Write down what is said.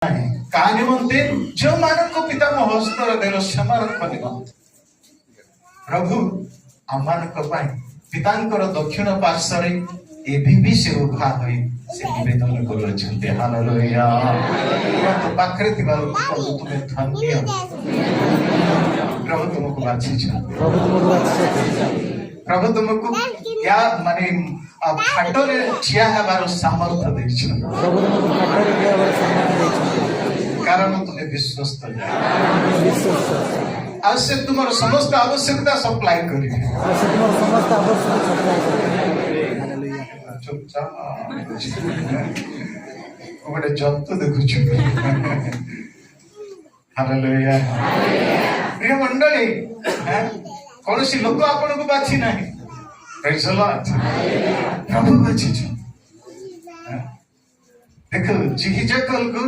କାହା ନିମନ୍ତେ ଯେଉଁମାନଙ୍କୁ ପିତା ମୋ ହସ୍ତରେ ଦେଲ ସେମାନଙ୍କ ନିମନ୍ତେ ପ୍ରଭୁ ଆମମାନଙ୍କ ପାଇଁ ପିତାଙ୍କର ଦକ୍ଷିଣ ପାର୍ଶ୍ୱରେ ଏବେ ବି ସେ ଉଭା ହୋଇ ସେ ନିବେଦନ କରୁଅଛନ୍ତି। ହାଲେଲୁୟା। ତୋ ପାଖରେ ଥିବା ଲୋକଙ୍କୁ ତୁମେ ଧନ୍ୟ, ପ୍ରଭୁ ତୁମକୁ ବାଛିଛନ୍ତି, ପ୍ରଭୁ ତୁମକୁ ୟା ମାନେ ଫାଟରେ ଠିଆ ହେବାର ସାମର୍ଥ୍ୟ ଦେଇଛନ୍ତି, କାରଣ ତୁମେ ବିଶ୍ୱସ୍ତ ଆଉ ସେ ତୁମର ସମସ୍ତ ଆବଶ୍ୟକତା ସପ୍ଲାଏ କରିବେ। ଗୋଟେ ଜନ୍ତୁ ଦେଖୁଛୁ। ହାଲେଲୁୟା। ପ୍ରିୟ ମଣ୍ଡଳୀ, କୌଣସି ଲୋକ ଆପଣଙ୍କୁ ବାଛି ନାହିଁ, ପ୍ରଭୁ ବାଛିଛୁ। ଦେଖ ଜିହିଜକଲକୁ